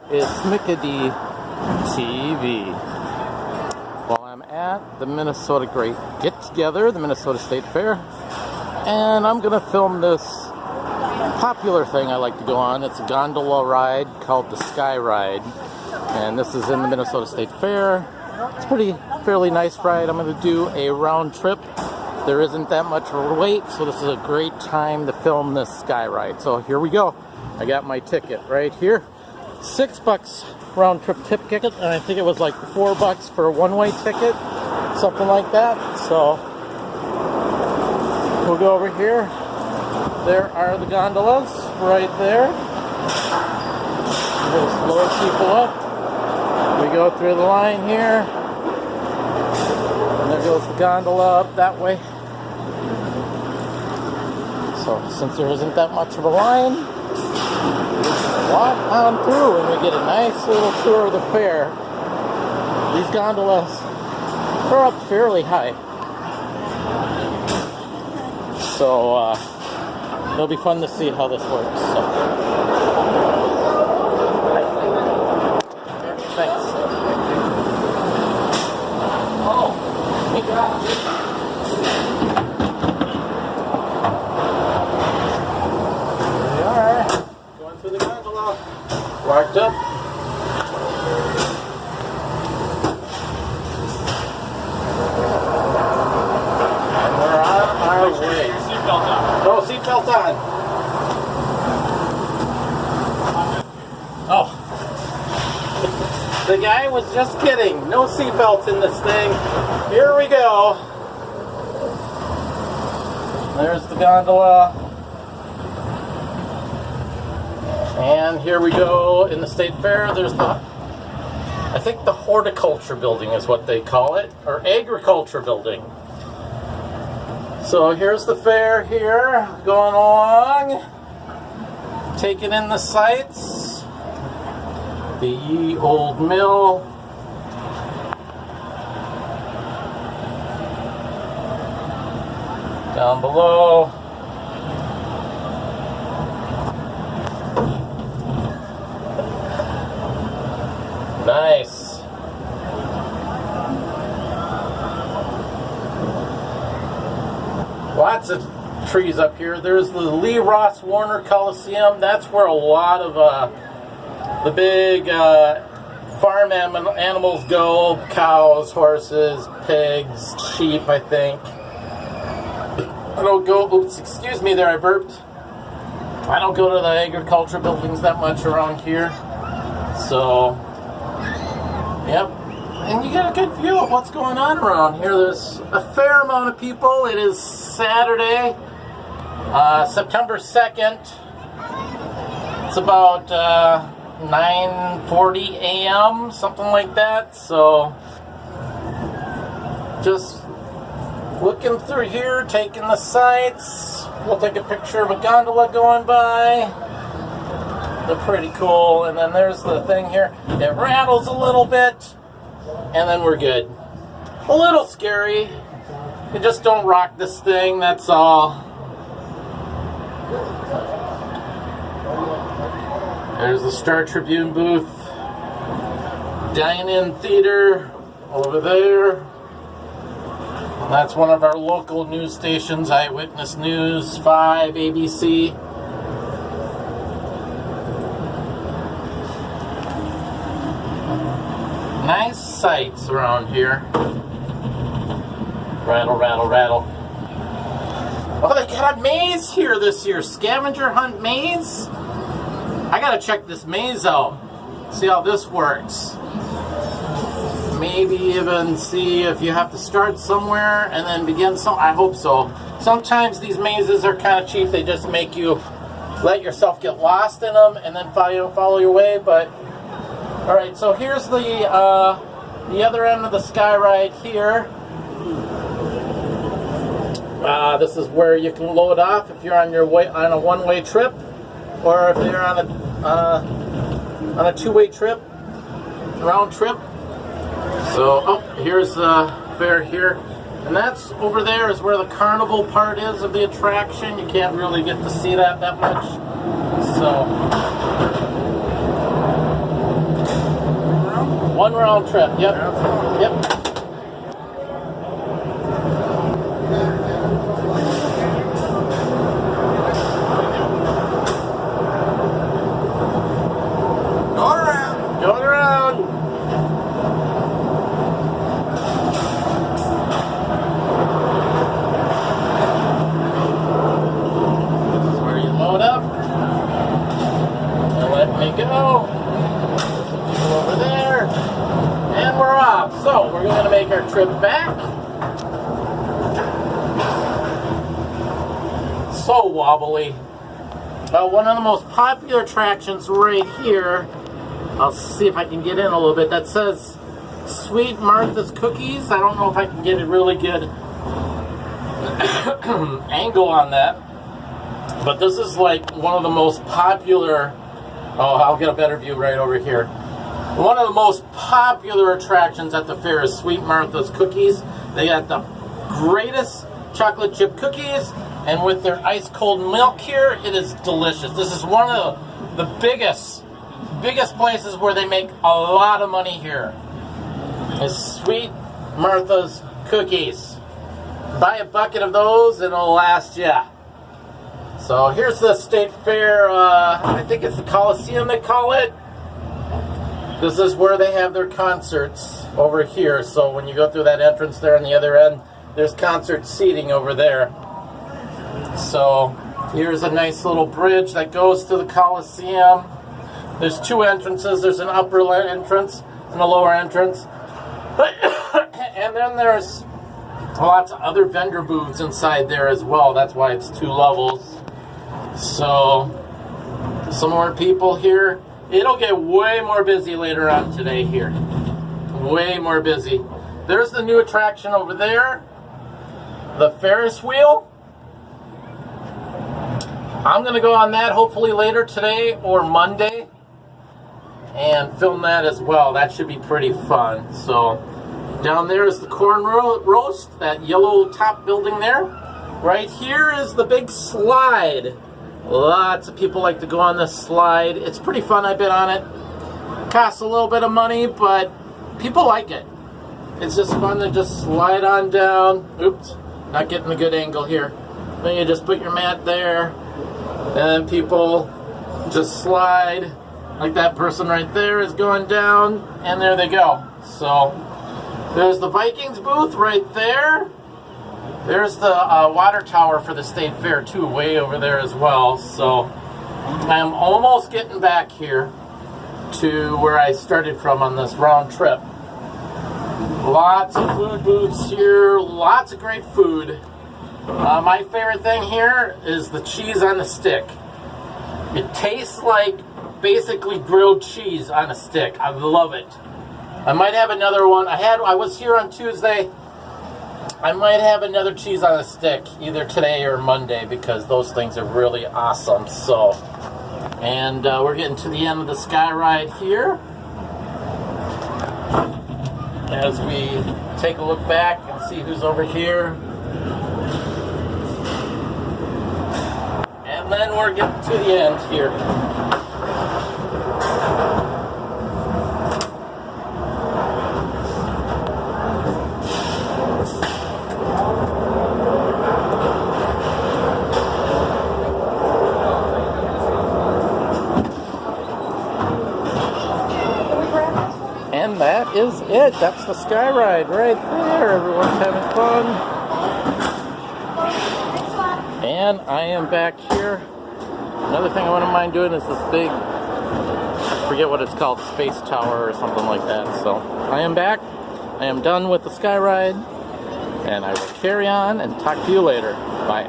It's Mickey TV. Well, I'm at the Minnesota Great Get Together, the Minnesota State Fair, and I'm going to film this popular thing I like to go on. It's a gondola ride called the Skyride, and this is in the Minnesota State Fair. It's a fairly nice ride. I'm going to do a round trip. There isn't that much of a wait, so this is a great time to film this Skyride. So here we go. I got my ticket right here. $6 round trip ticket, and I think it was like $4 for a one-way ticket, something like that. So we'll go over here. There are the gondolas right there. We'll slow people up. We go through the line here, and there goes the gondola up that way. So since there isn't that much of a line, walk on through and we get a nice little tour of the fair. These gondolas are up fairly high, so it'll be fun to see how this works. So. Thanks. Oh, hey. There we are, going through the gondola. Walked up. And we're on our way. Seatbelt on. No, seatbelt on. Oh. The guy was just kidding. No seatbelt in this thing. Here we go. There's the gondola. And here we go in the State Fair. There's I think the horticulture building is what they call it, or agriculture building. So here's the fair here, going along, taking in the sights. The ye old mill. Down below. Nice. Lots of trees up here. There's the Lee Ross Warner Coliseum. That's where a lot of the big farm animals go. Cows, horses, pigs, sheep, I think. I don't go, oops, excuse me there, I burped. I don't go to the agriculture buildings that much around here. So, yep. And you get a good view of what's going on around here. There's a fair amount of people. It is Saturday, September 2nd. It's about 9:40 a.m., something like that. So, just looking through here, taking the sights. We'll take a picture of a gondola going by. They're pretty cool. And then there's the thing here. It rattles a little bit, and then we're good. A little scary. You just don't rock this thing, that's all. There's the Star Tribune booth. Dine-in theater over there. And that's one of our local news stations, Eyewitness News 5, ABC. Nice sights around here. Rattle, rattle, rattle. Oh, they got a maze here this year. Scavenger hunt maze? I gotta check this maze out. See how this works. Maybe even see if you have to start somewhere and then begin some. I hope so. Sometimes these mazes are kind of cheap. They just make you let yourself get lost in them and then follow your way. But all right, so here's the other end of the Skyride here. This is where you can load off if you're on your way on a one-way trip, or if you're on a two-way trip, round trip. So, oh, here's the fair here. And that's over there is where the carnival part is of the attraction. You can't really get to see that much. So, One round trip. Yep. Yep. Going around. This is where you load up. And let me go. Some people over there. And we're off. So we're going to make our trip back. So wobbly. One of the most popular attractions right here. I'll see if I can get in a little bit. That says Sweet Martha's Cookies. I don't know if I can get a really good angle on that. But this is like one of the most popular... Oh, I'll get a better view right over here. One of the most popular attractions at the fair is Sweet Martha's Cookies. They got the greatest chocolate chip cookies. And with their ice cold milk here, it is delicious. This is one of the biggest places where they make a lot of money here is Sweet Martha's Cookies. Buy a bucket of those and it'll last ya. So here's the State Fair, I think it's the Coliseum they call it. This is where they have their concerts over here. So when you go through that entrance there on the other end, there's concert seating over there. So here's a nice little bridge that goes to the Coliseum. There's two entrances. There's an upper entrance and a lower entrance. And then there's lots of other vendor booths inside there as well. That's why it's 2 levels. So, some more people here. It'll get way more busy later on today here. Way more busy. There's the new attraction over there. The Ferris wheel. I'm going to go on that hopefully later today or Monday. And film that as well. That should be pretty fun. So down there is the corn roast, that yellow top building there. Right here is the big slide. Lots of people like to go on this slide. It's pretty fun. I've been on it. Costs a little bit of money, but people like it. It's just fun to just slide on down. Oops, not getting a good angle here. Then you just put your mat there, and people just slide. Like that person right there is going down, and there they go. So, there's the Vikings booth right there. There's the water tower for the State Fair, too, way over there as well. So, I'm almost getting back here to where I started from on this round trip. Lots of food booths here, lots of great food. My favorite thing here is the cheese on the stick. It tastes like basically grilled cheese on a stick. I love it. I might have another one. I was here on Tuesday. I might have another cheese on a stick either today or Monday because those things are really awesome. So, and we're getting to the end of the Skyride here. As we take a look back and see who's over here. And then we're getting to the end here. And that is it. That's the Skyride right there. Everyone's having fun. And I am back here. Another thing I wouldn't mind doing is this big, I forget what it's called, space tower or something like that. So I am back. I am done with the Skyride. And I will carry on and talk to you later. Bye.